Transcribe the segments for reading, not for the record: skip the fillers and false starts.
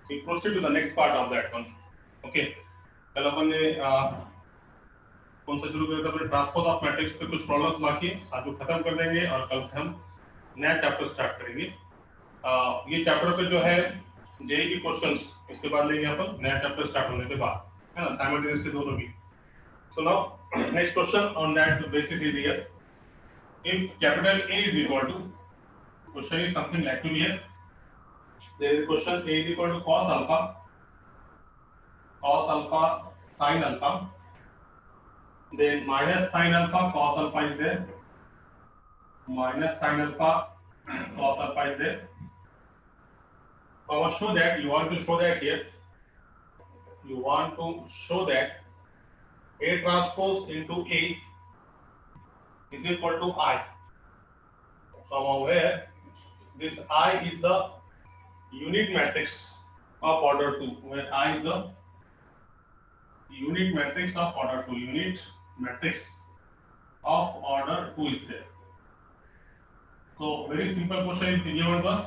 We proceed to the next part of that one. Okay, कल अपन ने कौन सा शुरू किया था? अपने ट्रांसपोज ऑफ मैट्रिक्स पे कुछ प्रॉब्लम्स बाकी है, आज वो खत्म कर देंगे और कल से हम नया चैप्टर स्टार्ट करेंगे। ये चैप्टर पे जो है जेई की क्वेश्चंस इसके बाद लेंगे अपन, नया चैप्टर स्टार्ट होने के बाद, है ना, साइमल्टेनियसली दोनों की। So now next question on that basis is here. If capital A is equal to, question is something like to here. There is question A is equal to cos alpha sin alpha, then minus sin alpha cos alpha is there, minus sin alpha cos alpha is there. So I want to show that, you want to show that here, you want to show that A transpose into A is equal to I. So I'm aware this I is the unit matrix of order 2, where I is the unit matrix of order 2, unit matrix of order 2 is there. So very simple question is given to us.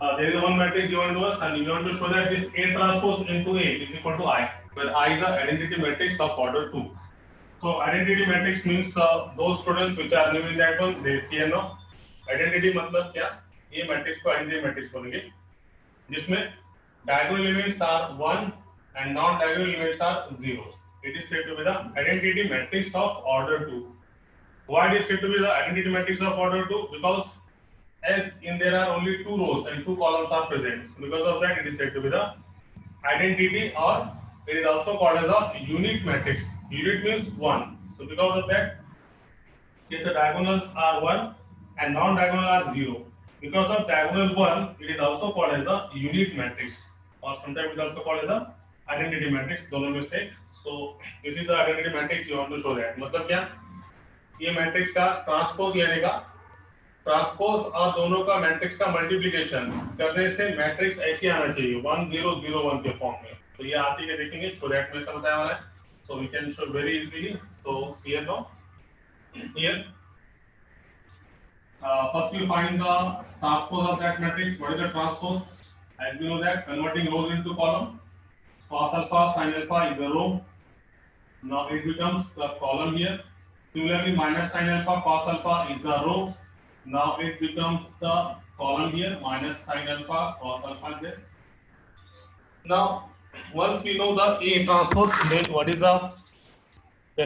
There is one matrix given to us and you want to show that this A transpose into A is equal to I, where I is the identity matrix of order 2. So identity matrix means those students which are new in that one, they see and know. Identity मतलब क्या? ये matrix को identity matrix बोलेंगे, जिसमें diagonal elements are 1 and non-diagonal elements are 0. It is said to be the identity matrix of order 2. Why it is said to be the identity matrix of order 2? Because as in there are only 2 rows and 2 columns are present. So because of that, it is said to be the identity, or it is also called as a unit matrix. Unit means 1. So because of that, if the diagonals are 1 and non-diagonal are 0. Because of diagonal 1, it is also called as the unit matrix, or sometimes it is also called as the identity matrix, दोनों में से. So this is the identity matrix you want to show that. मतलब क्या? ये matrix का transpose यानी का transpose और दोनों का मैट्रिक्स का मल्टीप्लिकेशन करने से मैट्रिक्स ऐसी आना चाहिए 1 0 0 1 के फॉर्म में. तो ये आती है, देखेंगे, सो दैट में सब बताया वाला है. So we can show very easily. So here now, here first you find the transpose of that matrix. What is the transpose? As we know that converting rows into column, cos alpha sin alpha is the row. Now it becomes the column here. Similarly, minus sin alpha cos alpha is the row. Now it becomes the column here, minus sin alpha cos alpha is there. Now once we know the A transpose, then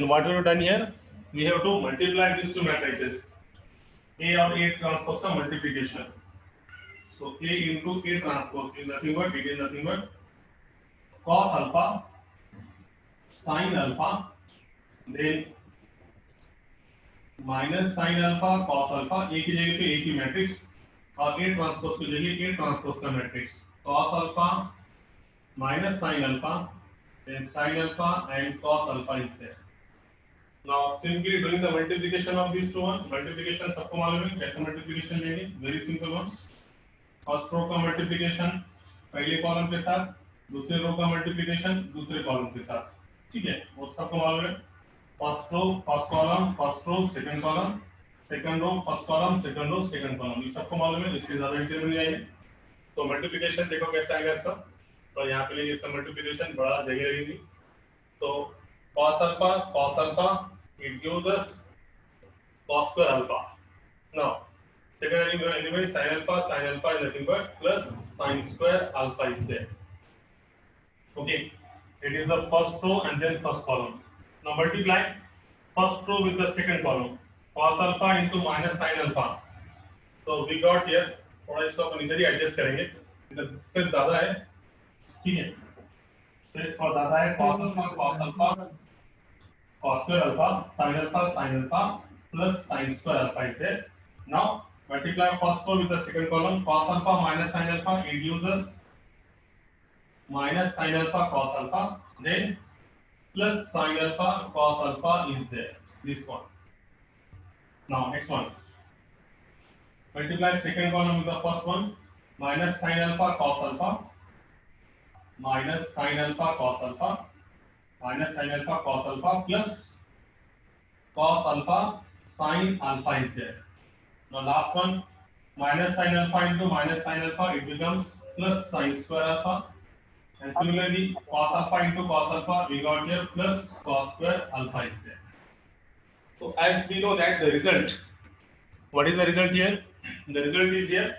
what we have done here? We have to multiply these two matrices. A or A transpose का multiplication. So A into A transpose is nothing but cos alpha sin alpha, then minus sin alpha cos alpha. A की जगह पे A की matrix और A transpose की जगह A transpose का matrix. cos alpha minus sin alpha, then sin alpha and cos alpha is there. Now simply doing the multiplication of these two one, multiplication सबको मालूम है कैसे multiplication लेंगे, very simple one. First row का multiplication पहले column के साथ, दूसरे रो का मल्टीप्लिकेशन दूसरे कॉलम के साथ, ठीक है, वो सबको मालूम है. First row first column, first row second column, second row first column, second row second column, ये सबको मालूम है. इससे ज्यादा इंटर मिल जाएंगे. तो मल्टीप्लिकेशन देखो कैसे आएगा इसका. तो यहाँ पे लेंगे इसका मल्टीप्लिकेशन, बड़ा जगह लगेगी. तो cos alpha it gives us cos square alpha. Now second element sin alpha is nothing but plus sin square alpha is there. Okay, it is the first row and then first column. Now multiply first row with the second column, cos alpha into minus sin alpha. So we got here, थोड़ा इसको अपन इधर ही adjust करेंगे, इधर space ज्यादा है, ठीक है, space थोड़ा ज्यादा है. cos alpha cos square alpha sin alpha plus sin square alpha is there. Now multiply first row with the second column, cos alpha minus sin alpha, it gives us minus sin alpha cos alpha, then plus sin alpha cos alpha is there, this one. Now next one, multiply second column with the first one, minus sin alpha cos alpha, minus sin alpha cos alpha, minus sin alpha cos alpha plus cos alpha sin alpha is there. Now last one, minus sin alpha into minus sin alpha, it becomes plus sin square alpha, And similarly, cos alpha into cos alpha, we got here plus cos square alpha is there. So as we know that the result, what is the result here? The result is here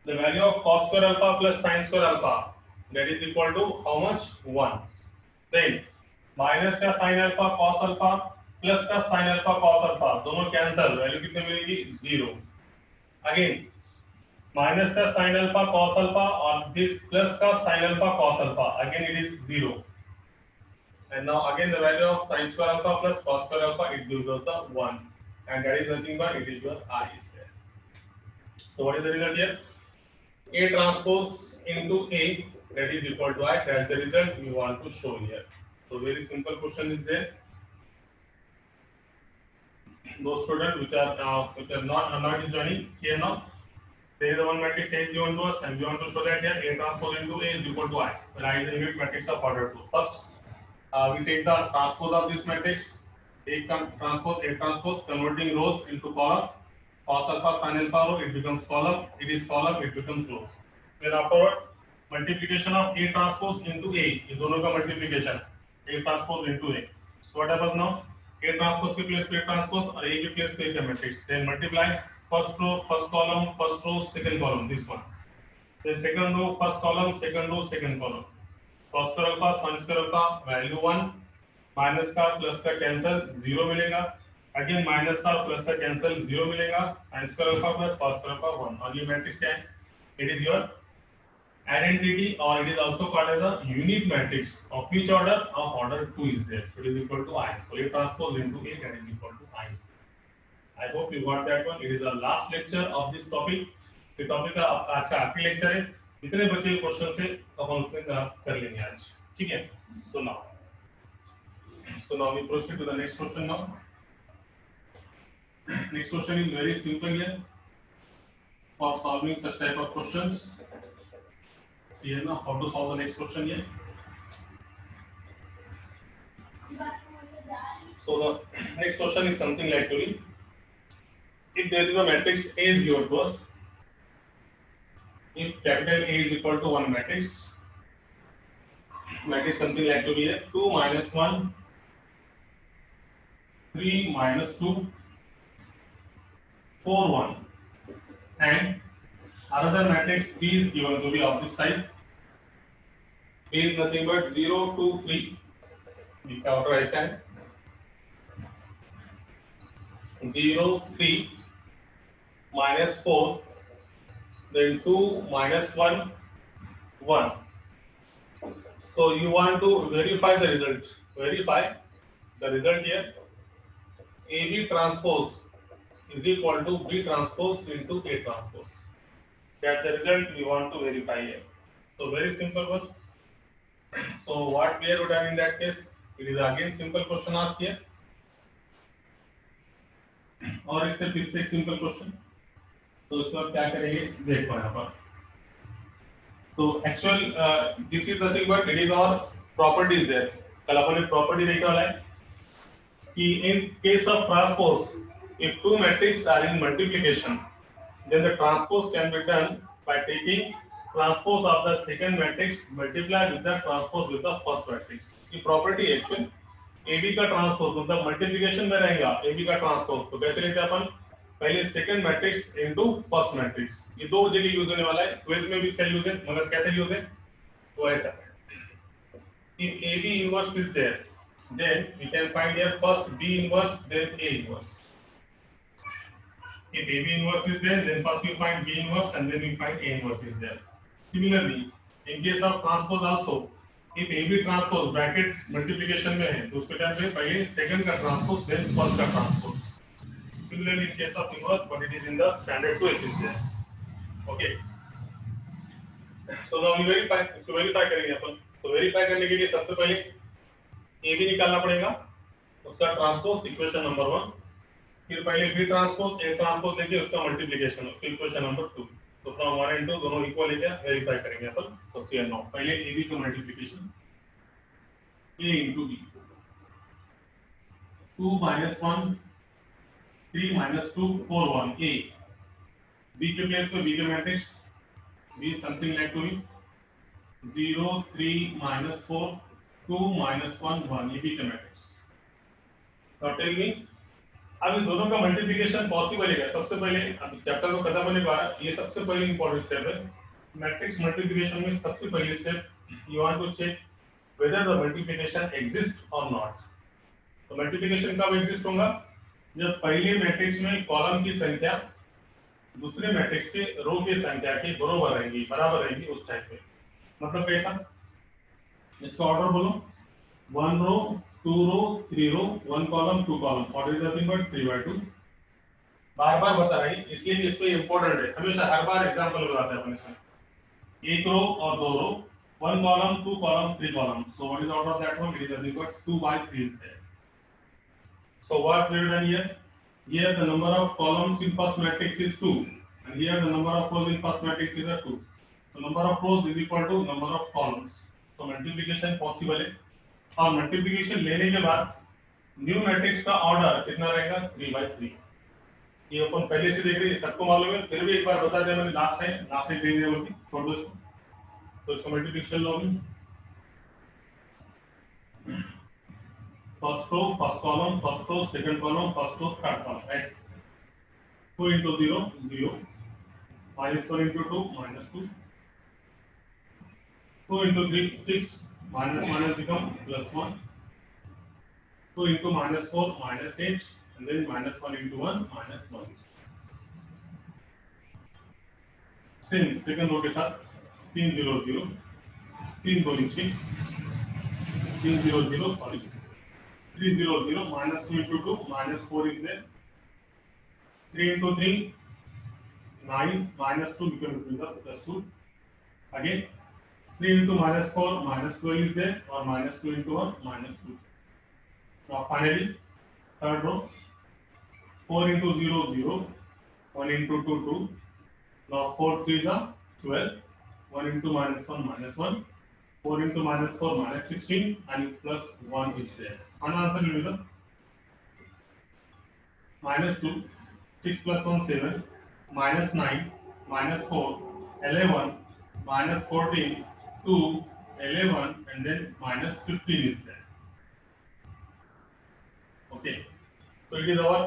the value of cos square alpha plus sin square alpha, that is equal to how much? 1. Then minus का sin alpha cos alpha plus का sin alpha cos alpha दोनों cancel, value कितने मिलेगी? 0. Again minus का sin alpha cos alpha और this plus का sin alpha cos alpha, again it is 0. And now again the value of sin square alpha plus cos square alpha, it gives us the 1, and that is nothing but it is your I is there. So what is the result here? A transpose into A, that is equal to I. That's the result we want to show here. So very simple question is there. Those students which are not joining here now, there is a one matrix A is given to us, and we want to show that here A transpose into A is equal to I, where I is the unit matrix of order 2. First, we take the transpose of this matrix. A transpose, converting rows into column. Cos alpha sin alpha row, it becomes column. It is column, it becomes rows. Then afterward, multiplication of A transpose into A, ये दोनों का multiplication, A transpose into A. So what happens now? A transpose के place पे A transpose और A के place पे A matrix. Then multiply first row, first column, first row, second column, this one. Then second row, first column, second row, second column. Cos square alpha, sin square alpha, value 1. Minus का plus का cancel 0 मिलेगा. Again minus का plus का cancel 0 मिलेगा. sin square alpha plus cos square alpha 1. और ये matrix क्या है? It is your identity, or it is also called as a unique matrix of which order? Of order 2 is there. So it is equal to I. So A transpose into A, that is equal to I. I hope you got that one. It is the last lecture of this topic. ये topic का अच्छा आखिरी lecture है. इतने बचे question से अपन उतने कर लेंगे आज. ठीक है? So now we proceed to the next question now. Next question is very simple here. For solving such type of questions, see here now how to solve the next question here. So the next question is something like to be, if there is a matrix A is given to us, if capital A is equal to one matrix something like to be here 2 minus 1, 3 minus 2, 4 1, and another matrix B is given to be of this type. A is nothing but 0 2 3. We counter ऐसा है 0 3 minus 4, then 2 minus 1 1. So you want to verify the result. Verify the result here. AB transpose is equal to B transpose into A transpose. That's the result we want to verify here. So very simple one. So what we have done in that case? It is again simple question asked here. और एक से फिर से एक simple question. तो इसको आप क्या करेंगे देखो यहाँ पर. तो actual this is nothing but it is our properties there. कल अपन ने प्रॉपर्टी देखा वाला है कि in case of transpose if two matrices are in multiplication, then the transpose can be done by taking transpose of the second matrix multiply with the transpose with the first matrix. ये property है actual. AB का transpose मतलब multiplication में रहेगा AB का transpose. तो कैसे लेते हैं अपन? पहले second matrix into first matrix. ये दो जगह यूज होने वाला है. 12th में भी इसका यूज है, मगर कैसे यूज है वो ऐसा. If AB inverse is there, then we can find here first B inverse, then A inverse. If AB inverse is there, then first we find B inverse and then we find A inverse is there. Similarly, in case of transpose also, if AB transpose bracket multiplication में है तो उसके time पे पहले second का transpose then first का transpose. Similarly, in case of inverse, but it is in the standard 2 it is there. Okay. So now we verify. इसको verify करेंगे अपन. तो verify करने के लिए सबसे पहले AB निकालना पड़ेगा, उसका ट्रांसपोज इक्वेशन नंबर 1. फिर पहले B ट्रांसपोज A ट्रांसपोज लेके उसका मल्टीप्लिकेशन फिर इक्वेशन नंबर 2. तो फ्रॉम 1 and 2 दोनों इक्वल लेके वेरीफाई करेंगे अपन. तो सी नो पहले AB का multiplication A into B 2 minus 1 3 minus 2 4 1 A. B के प्लेस पे B के matrix B something like to be 0 3 minus 4 2 minus 1 1 ये भी मैट्रिक्स। नाउ टेल मी अब इन दोनों का मल्टीप्लिकेशन पॉसिबल है क्या? सबसे पहले अब चैप्टर को खत्म होने के बाद ये सबसे पहले इंपॉर्टेंट स्टेप है मैट्रिक्स मल्टीप्लिकेशन में। सबसे पहली step you want to check whether the multiplication exists or not। तो मल्टीप्लिकेशन कब एग्जिस्ट होगा? जब पहले मैट्रिक्स में कॉलम की संख्या दूसरे मैट्रिक्स के रो की संख्या के बराबर रहेगी, उस टाइप पे। मतलब कैसा? इसका ऑर्डर बोलो, 1 रो 2 रो 3 रो 1 कॉलम 2 कॉलम और इज नथिंग बट 3/2। बार बार बता रहे हैं इसलिए भी इसमें इंपॉर्टेंट है, हमेशा हर बार एग्जांपल बताते हैं अपन इसमें। एक रो और दो रो, 1 column 2 column 3 column. So what is order of that one? It is nothing but 2/3 is there। So what we have done here? Here the number of columns in first matrix is 2 and here the number of rows in first matrix is 2। So number of rows is equal to number of columns। So multiplication possible है और multiplication लेने के बाद new matrix का order कितना रहेगा? 3/3। ये अपन पहले से देख रहे हैं, सबको मालूम है, फिर भी एक बार बता दें, मैंने लास्ट टाइम देख दिया बोल के छोड़ दो इसको। तो इसका मल्टीप्लिकेशन लो भी, first row first column first row second column first row third column ऐसे 2 into 0 0 minus 4 into 2 minus 2 2 into 3 6 minus minus become plus 1 2 into minus 4 minus 8 and then minus 1 into 1 minus 1। Same second row के साथ 3 0 0 3 2 नीचे 3 0 0 sorry 3 0 0 minus 2 into 2 minus 4 is there 3 into 3 9 minus 2 becomes plus 2 again 3 into minus 4 minus 12 is there or minus 2 into 1 minus 2। Now finally third row 4 into 0 0 1 into 2 2। Now 4 3s are 12 1 into minus 1 minus 1 4 into minus 4 minus 16 and plus 1 is there। And answer will be the minus 2 6 plus 1 7 minus 9 minus 4 11 minus 14 2 11 and then minus 15 is there। Okay, so it is our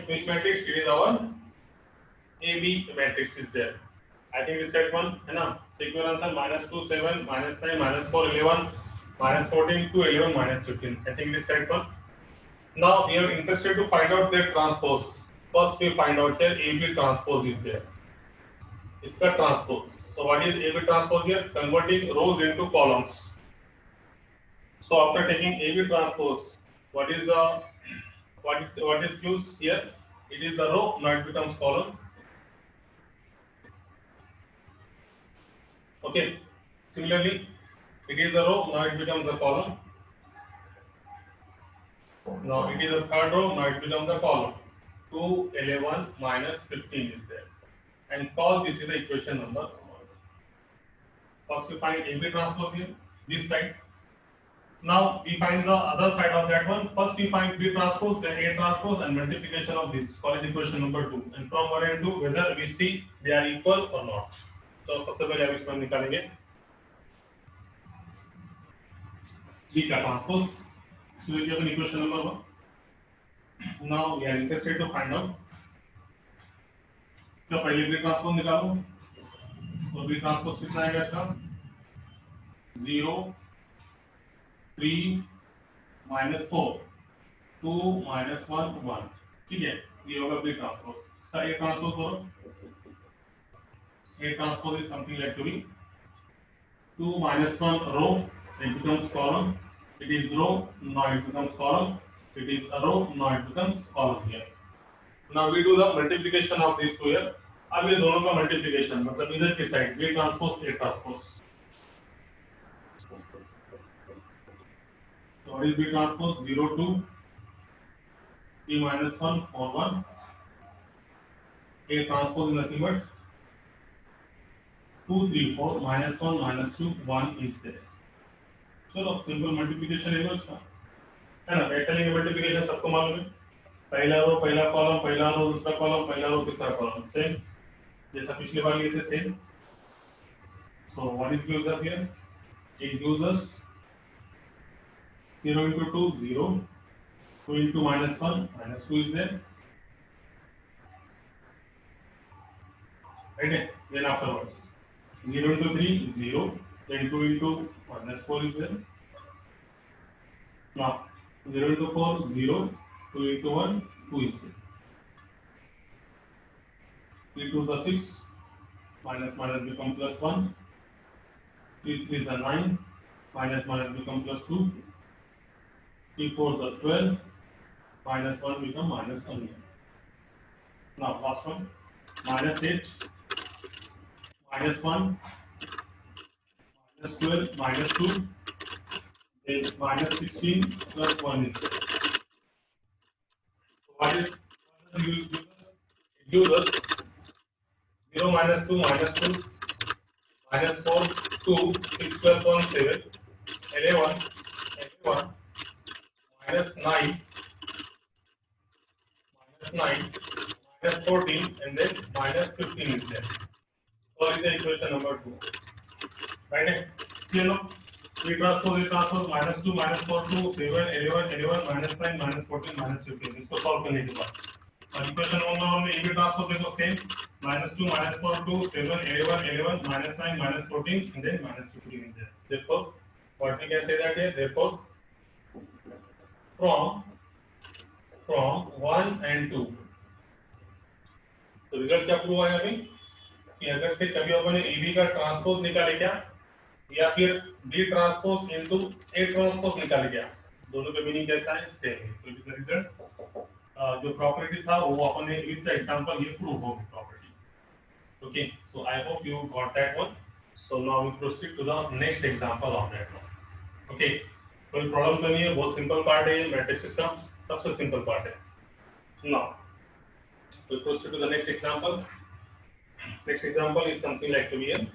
which matrix? It is our AB matrix is there। I think this correct one है ना? Take your answer minus 2 7 minus 9 minus 4 11 minus 14 2 11 minus 15। I think this correct one। Now we are interested to find out their transpose। First we find out their AB transpose is there। इसका transpose। So what is AB transpose here? Converting rows into columns। So after taking AB transpose, what is clues here? It is the row, now it becomes column। Okay. Similarly, it is the row, now it becomes the column। Now it is the third row, now it becomes the column। 2 11 minus 15 is there and call this is the equation number 1। First we find AB transpose here this side। Now we find the other side of that one। First we find B transpose then A transpose and multiplication of this, call it equation number 2 and from 1 and 2 whether we see they are equal or not। तो सबसे पहले हम इसमें निकालेंगे B का transpose. So we have an equation number 1। Now we are interested to find out, तो पहले B transpose निकालो। तो B ट्रांसपोज कितना आएगा इसका? 0 3 minus 4 2 minus 1 1। ठीक है, ये होगा B ट्रांसपोज। इसका A ट्रांसपोज करो। A transpose is something like to be 2 minus 1 row, it becomes column। It is row, now it becomes column। It is a row, now it becomes column here। Now we do the multiplication of these two here। अब ये दोनों का multiplication मतलब इधर की side B transpose A transpose। So what is B transpose? 0 2 3 minus 1 4 1। A transpose is nothing but 2 3 4 minus 1 minus 2 1 is there। चलो simple multiplication है इसका, है ना? ऐसा लेंगे मल्टीप्लिकेशन सबको मालूम है, पहला रो पहला कॉलम पहला रो दूसरा कॉलम पहला रो तीसरा कॉलम, सेम जैसा पिछली बार लिए थे same. So what is use here? It gives us 0 into 2, 0, 2 into -1, -2 is there. Right? Then afterwards, 0 into 3, 0, then 2 into -4 is there. Now, 0 into 4, 0, 2 into 1, 2 is there. 3 to the 6, minus minus become plus 1, 3 3 is the 9, minus minus become plus 2, 3 4 is the 12, minus 1 become minus 1. Now, last one, minus 8, minus 1, minus 12, minus 2, then minus 16 plus 1 is there. So what does it give us? It gives us 0 minus 2 minus 2 minus 4 2 6 plus 1 7 11 11 minus 9 minus 9 minus 14 and then minus 15 is there. So is the equation number 2. Right? You know, V transpose minus 2 minus 4 2 7 11 11 minus 9 minus 14 minus 15. इसको solve करने के बाद और equation 1 में EV transpose देखो same minus 2 minus 4 2 7 11 11 minus 9 minus 14 and then minus 15 is there. Therefore, what we can say that here, therefore from 1 and 2, तो result क्या prove आया अभी कि अगर से कभी अपन ने EV का ट्रांसपोज निकाले क्या या फिर D transpose into A transpose निकाले क्या, दोनों का मीनिंग कैसा है, सेम है. तो इसका रिजल्ट जो प्रॉपर्टी था वो अपन ने विद द एग्जांपल ये प्रूव हो गई property. Okay, so I hope you got that one. So now we proceed to the next example of that one. Okay, कोई प्रॉब्लम तो नहीं है, बहुत सिंपल पार्ट है ये. मैट्रिक्स सिस्टम सबसे सिंपल पार्ट है. Now we proceed to the next example. Next example is something like to be here.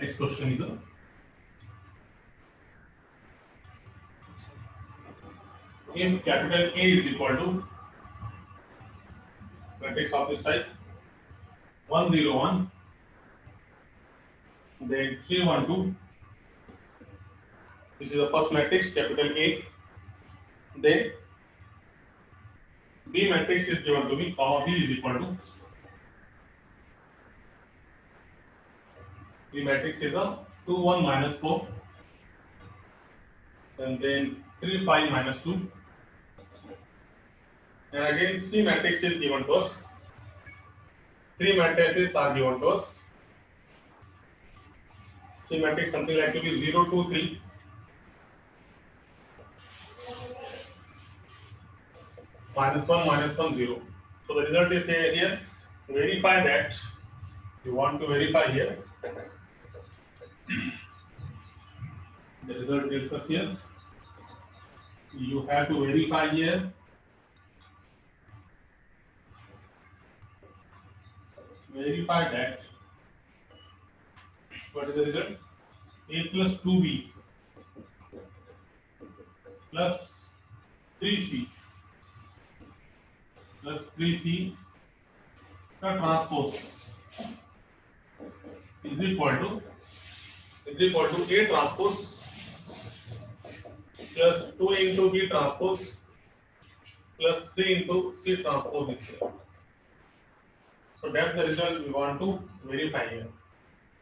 Next question is if capital A is equal to matrix of this type 1 0 1, then 3 1 2. This is the first matrix, capital A. Then B matrix is given to me, comma B is equal to, B matrix is a 2 1 minus 4, and then 3 5 minus 2, and again C matrix is given to us. 3 matrices are given to us. C matrix something like to be 0 2 3. Minus 1 0. So the result is here. Verify that. You want to verify here. The result tells us here. You have to verify here. Verify that. What is the result? A plus 2B plus 3C plus 3C का transpose is equal to A transpose plus 2 into B transpose plus 3 into C transpose is here. So that's the result we want to verify here.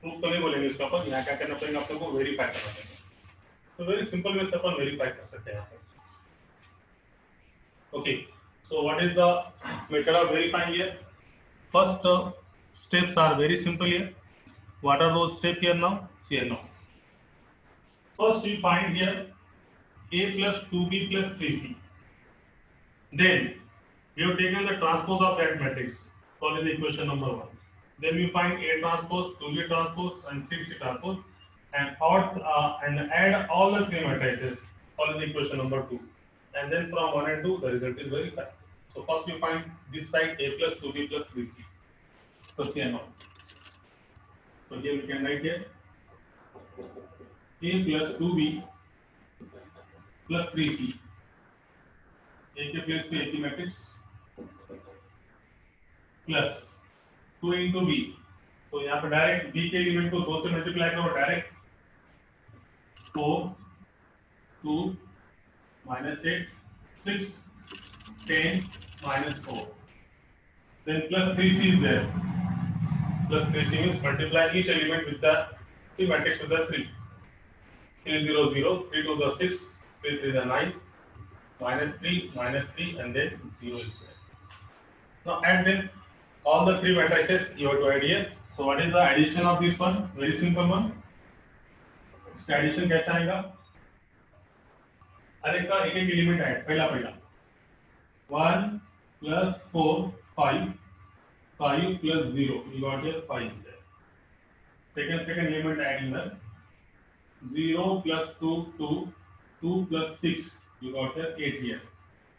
Proof तो नहीं बोलेंगे इसका, अपन यहाँ क्या करना पड़ेगा, आपको को वेरीफाई करना पड़ेगा. तो वेरी सिंपल वे से अपन वेरीफाई कर सकते हैं यहाँ पर. Okay, so what is the method of verifying here? First steps are very simple here. What are those steps here now? See here now. First we find here A plus 2B plus 3C. Then we have taken the transpose of that matrix. Solve the equation number 1. Then we find A transpose, 2B transpose, and 3C transpose, and add all the 3 matrices. Solve the equation number 2. And then from 1 and 2, the result is verified. So first we find this side A plus 2B plus 3C. So here now. So here we can write here A plus 2B plus 3C. A के place पे A की matrix plus 2 into B तो यहाँ पे direct B के element को 2 से multiply करो direct, 4 2 -8 6 10 -4, then plus 3c is there, plus 3c means multiply each element with the C matrix with the 3, 3 0 0, 3 2 the 6, 3 3 the 9, -3 and then 0 is there. Now add them all the three matrices you have to add here. So what is the addition of this one? Very simple one. इसका addition कैसा आएगा? हर एक का एक एक element add, पहला 1 plus 4 5 5 plus 0, you got here 5 is there. Second element add in there, 0 plus 2 2 2 plus 6, you got here 8 here.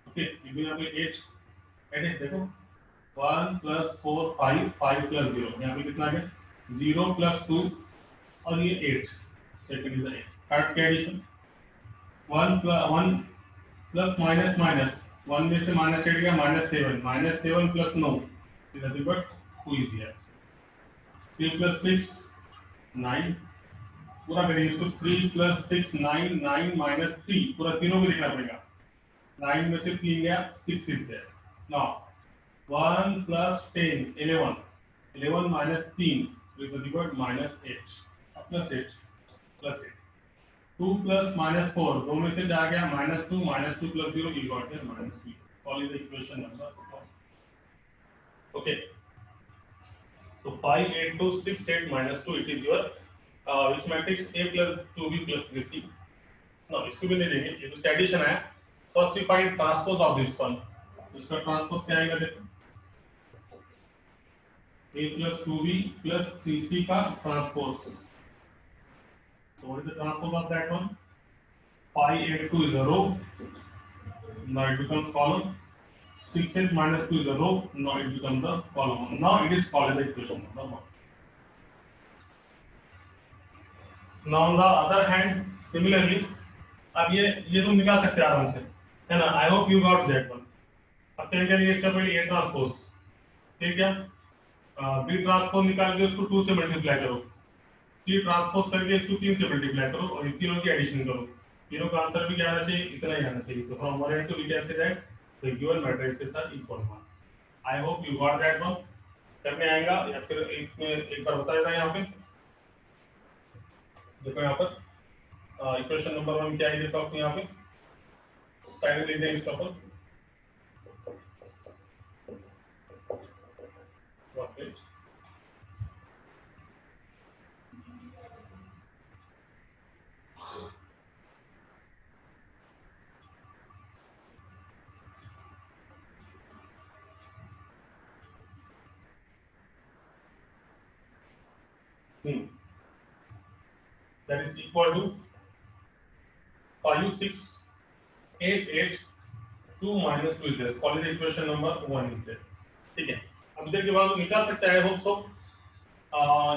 Okay, you will have 8 add it, देखो 1 plus 4 5 5 plus 0, यहाँ पे कितना है 0 plus 2 और ये 8, सेकंड इज 8. थर्ड के addition 1 plus minus minus, 1 में से -8 गया -7 plus 9 is nothing but 2 is here. 3 plus 6 9, पूरा करेंगे इसको 3 plus 6 9 9 minus 3, पूरा तीनों को देखना पड़ेगा, 9 में से 3 गया 6 is there. Now 1 plus 10 11 minus 3 is nothing but -8 plus 8 plus 8. 2 plus -4, दो में से जा गया -2 plus 0, you got here -3. Call it the equation number 1. Okay. So 5 8 2 6 8 -2, it is your which matrix A plus 2B plus 3C. Now इसको भी ले लेंगे, ये तो एडिशन है. First we find transpose of this one. इसका ट्रांसपोज क्या आएगा देखो, A plus 2B plus 3C का transpose. So what is the transpose of that one? 5 8 2 is a row, now it becomes column. 6 8 minus 2 is a row, now it becomes the column. Now it is called as the equation number 1. Now on the other hand, similarly, अब ये तुम निकाल सकते हैं आराम से, है ना? I hope you got that one. अब क्या करेंगे, इसका पहले A ट्रांसपोज, ठीक है, B ट्रांसपोज निकाल के उसको 2 से मल्टीप्लाई करो, C ट्रांसपोज करके इसको 3 से मल्टीप्लाई करो और इन तीनों की एडिशन करो, तीनों का आंसर भी क्या आना चाहिए, इतना ही आना चाहिए. तो from one and two we can say that the given matrices are equal. I hope you got that one. करने आएगा या फिर इसमें एक बार बता देता, यहाँ पे देखो, यहाँ पर इक्वेशन नंबर 1 क्या है देखो आपको, यहाँ पे साइड में लिख देंगे इसका पर that is equal to 5 6 8 8 2 minus 2 is there. Call it equation number 1 is there. ठीक है, अब इधर के बाद निकाल सकते हैं. आई होप सो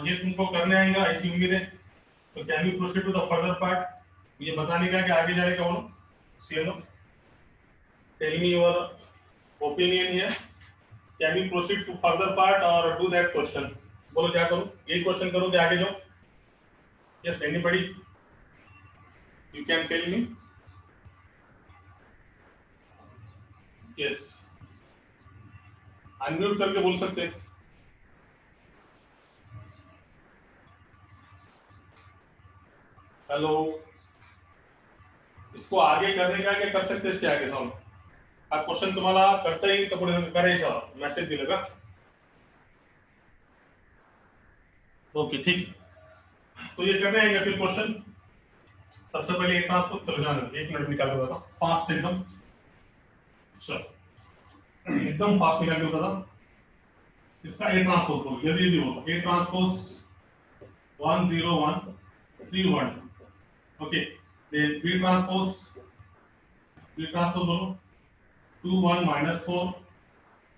ये तुमको करने आएगा ऐसी उम्मीद है. तो can we proceed to the further part, ये बताने का कि आगे जाने का बोलो. सीएनो tell me your opinion here. Can we proceed to further part और डू दैट क्वेश्चन? बोलो क्या करो, ये क्वेश्चन करो कि आगे जाओ. Yes, anybody? You can tell me. Yes. Unmute करके बोल सकते हैं. हेलो. इसको आगे करने का क्या कर सकते हैं, इसके आगे सॉल्व. अब क्वेश्चन तुम्हारा करता ही तो पुढे करायचा, मेसेज दिलेगा. ओके ठीक है, तो ये करने आएंगे फिर क्वेश्चन. सबसे पहले एक ट्रांसपोज, चलो जाने 1 मिनट निकाल के बताओ फास्ट, एकदम चलो एकदम फास्ट निकाल के बताओ. इसका ए ट्रांसपोज करो, जल्दी बोलो. A transpose 1 0 1 3 1. Okay, then B transpose बोलो 2 1 -4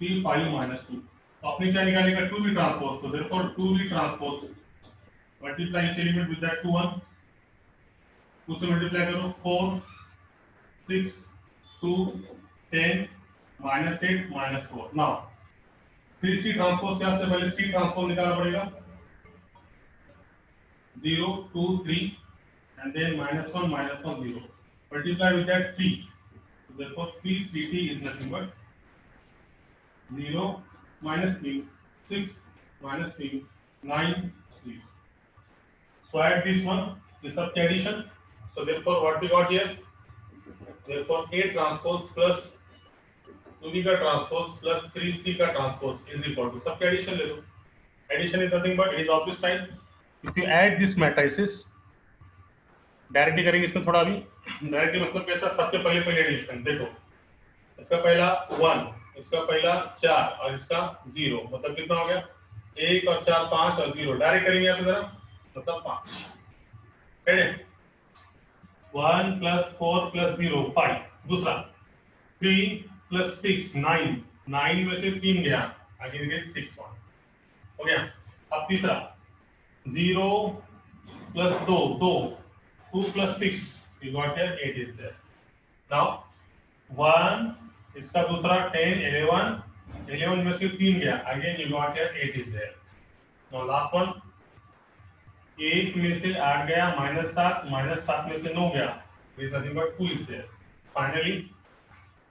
3 5 -2. तो आपने क्या निकालेगा, 2 बी ट्रांसपोज. तो therefore 2 B transpose multiply each element with that 2 1, 2 से multiply करो 4 6 2 10 -8 -4. now 3C ट्रांसपोज क्या, सबसे पहले C ट्रांसपोज निकालना पड़ेगा. 0, 2, 3, and then minus 1, 0. Multiply with that 3. So therefore, 3ct is nothing but 0 minus 3, 6 minus 3, 9, 6. So add this one, this up addition. So therefore, what we got here? Therefore, A transpose plus 2B का transpose plus 3C का transpose is equal to सब addition ले लो. Addition is nothing but it is of this type. If you add this matrices, directly करेंगे इसमें थोड़ा अभी. Directly मतलब कैसा? सबसे पहले पहले एडिशन देखो. इसका पहला 1, इसका पहला 4 और इसका 0, मतलब कितना हो गया? 1 और 4 5 और 0. डायरेक्ट करेंगे यहाँ पे जरा, मतलब 5. है 1 plus 4 plus 0 5. दूसरा 3 plus 6 9. 9 में से 3 गया, आगे गए 6 1 हो गया. अब तीसरा 0 plus 2 2 2 plus 6 you got here 8 is there. Now 1 इसका दूसरा 10 11 में से 3 गया, again you got here 8 is there. Now last one 8 में से 8 गया, -7 में से 9 गया, there is nothing but 2 is there. Finally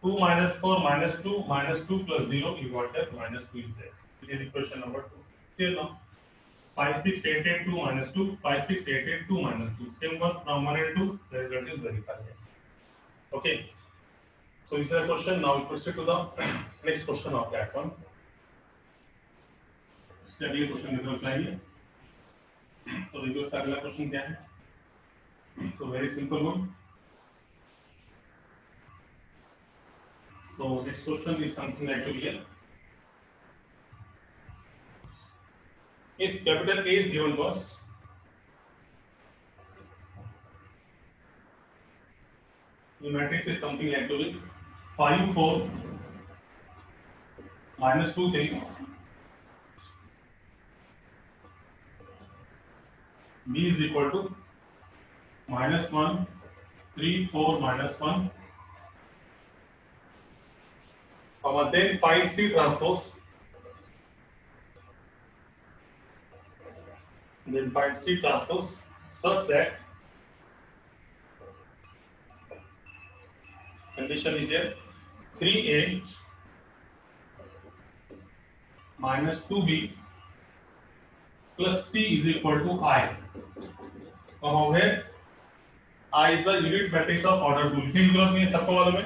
2 minus 4 minus 2 plus 0 you got here -2 is there. It is equation number 2. Clear now? 5 6 8 8 2 minus 2 5 6 8 8 2 minus 2. Same one from 1 and 2, the result is verified. Okay, so this is a question. Now we proceed to the next question of that one. इसके अगले question की तरफ जाएंगे. तो देखो इसका अगला question क्या है. So very simple one. So next question is something like here. If capital A is given to us, the matrix is something like to be 5 4 minus 2 3. B is equal to -1 3 4 -1. Then find C transpose. Then find C transpose such that condition is here 3A minus 2B plus C is equal to I. Where I is the unit matrix of order 2. इसी class में सबको मालूम है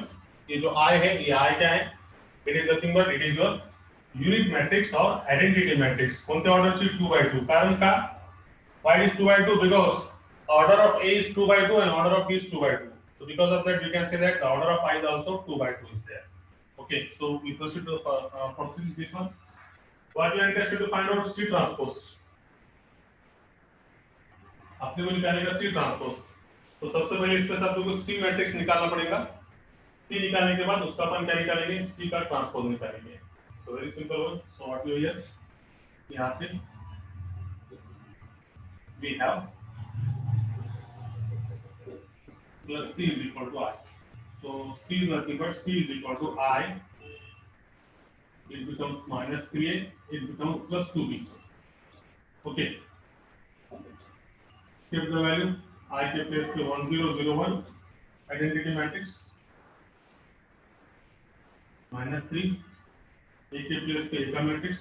ये जो I है, ये I क्या है? It is nothing but it is your unit matrix or identity matrix. कौनते order से 2 by 2. कारण का why it is 2 by 2? Because order of A is 2 by 2 and order of B is 2 by 2. So because of that we can say that the order of I is also 2 by 2 is there. Okay, so we proceed to proceed this one. What we are interested to find out C transpose. आपने को निकालेगा C transpose. तो सबसे पहले इसमें सब लोगों को C मैट्रिक्स निकालना पड़ेगा. C निकालने के बाद उसका अपन क्या निकालेंगे? C का ट्रांसपोज निकालेंगे. So very simple one. So what we do here? यहाँ से we have plus C is equal to I. So C is nothing but C is equal to I. It becomes minus 3A. It becomes plus 2B. Okay. Keep the value. I के place पे 1 0 0 1 identity matrix. minus 3. A के place पे A का matrix.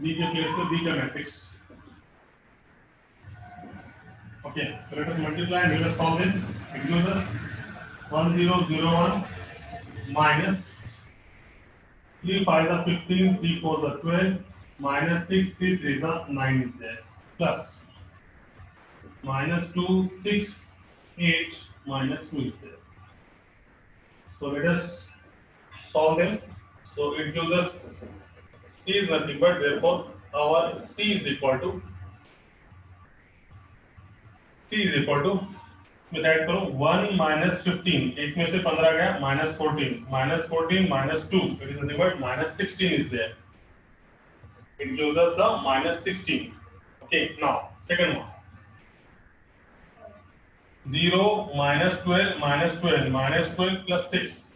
B के place पे B का matrix. Okay, so let us multiply and let us solve it. It gives us 1 0 0 1 minus 3 5 are 15, 3 4 are 12, minus 6 3 3 are 9 is there, plus minus 2 6 8 minus 2 is there. So let us solve them. So it gives us C is nothing but therefore our C is equal to में add करो 1 minus 15, एक में से 15 गया, minus 14 minus 2, it is nothing but minus 16 is there. It gives us the minus 16. Okay, now second one. 0 minus 12 minus 12 plus 6.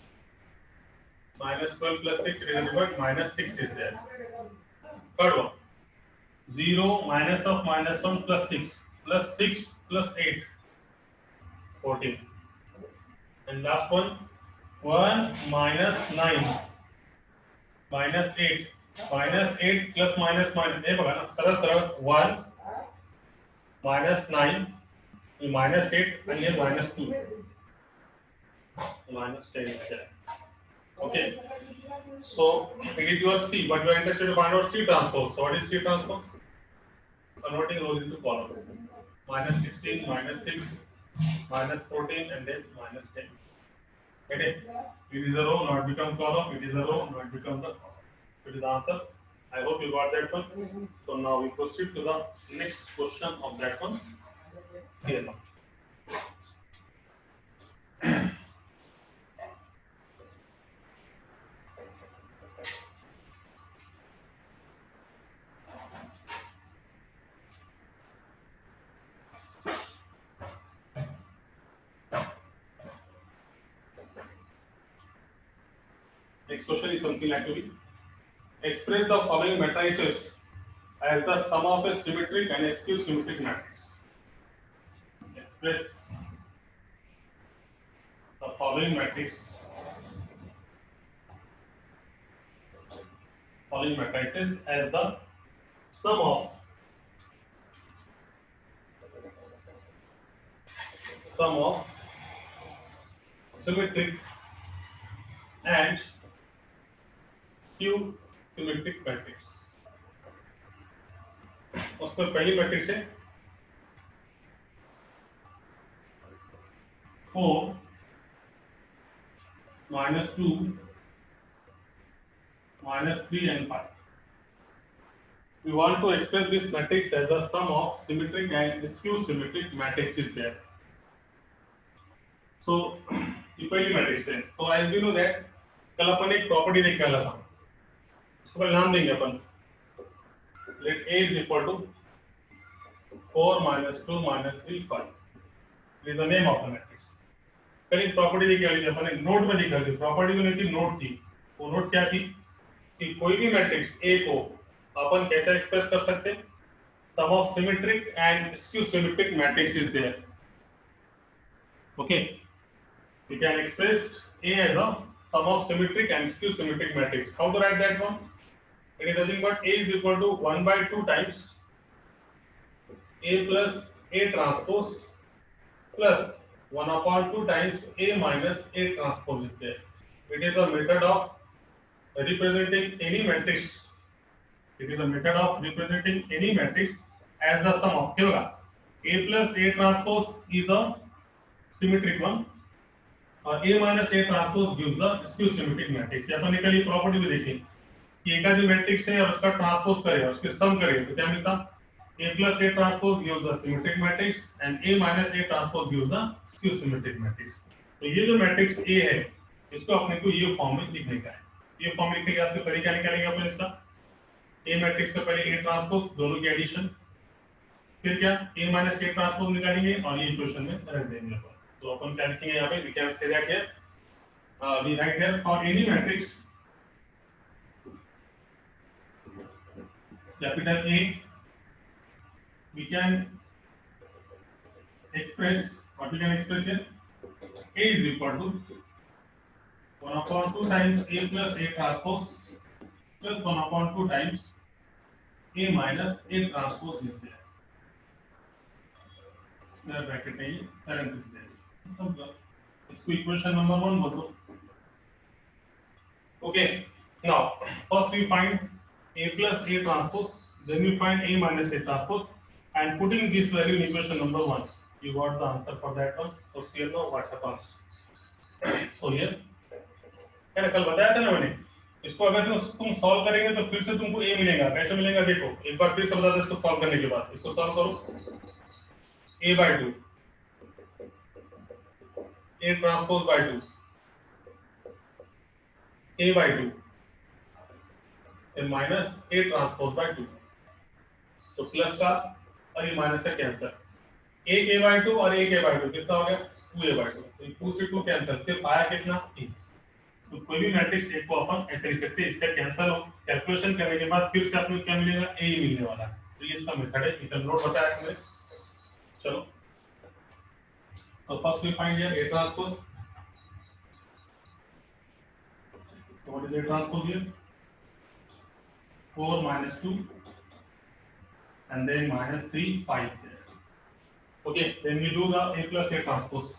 Minus 12 plus 6, it is nothing but minus 6 is there. Third one 0 minus of minus 1 plus 6 plus 8 14 and last one 1 minus 9 minus 8 plus minus minus हे बघा ना सरळ सरळ 1 minus 9 minus 8 and here minus 2 minus 10 okay so it is your C but you are interested to find out C transpose so what is C transpose converting rows into column minus 16 minus 6 minus 14 and then minus 10 okay it is a row not become column it is a row not become the column it is the answer I hope you got that one so now we proceed to the next question of that one here now next question is something like to be express the following matrices as the sum of a symmetric and a skew symmetric matrix express the following matrices as the sum of symmetric and skew symmetric matrix उसमें पहली matrix है 4 minus 2 minus 3 and 5 we want to express this matrix as the sum of symmetric and skew symmetric matrices there so ये पहली matrix है तो as we know that कल अपन एक property देख के आया था उसको नाम देंगे अपन let A is equal to 4 minus 2 minus 3 5 this is the name of the matrix कल एक प्रॉपर्टी देख के आया अपन एक नोट में दिखा थी प्रॉपर्टी तो नहीं थी नोट थी वो नोट क्या थी कि कोई भी मैट्रिक्स A को अपन कैसे एक्सप्रेस कर सकते sum of symmetric and skew symmetric matrix is there okay we can express A as a sum of symmetric and skew symmetric matrix how to write that one it is nothing but A is equal to 1 by 2 times A plus A transpose plus 1 upon 2 times A minus A transpose is there. It is a method of representing any matrix. It is a method of representing any matrix as the sum of क्या A plus A transpose is a symmetric one और A minus A transpose gives the skew symmetric matrix. ये अपन ने कल ये property भी देखी कि एक का जो मैट्रिक्स है और उसका ट्रांसपोज करेगा उसके सम करेगा तो क्या मिलता A plus A transpose gives the symmetric matrix and A minus A transpose gives the skew symmetric matrix तो ये जो मैट्रिक्स A है इसको अपने को ये फॉर्म में लिखने का है ये फॉर्म लिखने का इसका तरीका निकालेंगे अपन इसका A मैट्रिक्स का पहले A ट्रांसपोज दोनों की एडिशन फिर क्या A minus A ट्रांसपोज निकालेंगे और ये इक्वेशन में रख देंगे अपन तो अपन क्या लिखेंगे यहाँ पे we can say that here we write here for any matrix capital A we can express what we can express here A is equal to 1 upon 2 times A plus A transpose plus 1 upon 2 times A minus A transpose is there square bracket में ये parenthesis है समझो इसको equation number 1 बोलो okay now first we find A plus A transpose then we find A minus A transpose and putting this value in equation number 1 you got the answer for that one so here now what happens so here मैंने कल बताया था ना मैंने इसको अगर तुम solve करेंगे तो फिर से तुमको A मिलेगा कैसे मिलेगा देखो एक बार फिर से बता दो इसको सॉल्व करने के बाद इसको सॉल्व करो A by 2 A transpose by 2 A by 2 and minus A transpose by 2 तो प्लस का और ये माइनस का कैंसिल एक A by 2 और एक A by 2 कितना हो गया 2A by 2 तो 2 से 2 कैंसिल सिर्फ आया कितना 3 तो कोई भी मैट्रिक्स एक को अपन ऐसे लिख सकते हैं इसका कैंसिल हो कैलकुलेशन करने के बाद फिर से आपको क्या मिलेगा, ए ही मिलने वाला है। तो ये इसका मेथड है, इक्वल नोट बताया हमने। चलो तो first we find here A transpose. So what is A transpose here? 4 minus 2 and then minus 3, 5 there. Okay, then we do the A plus A transpose.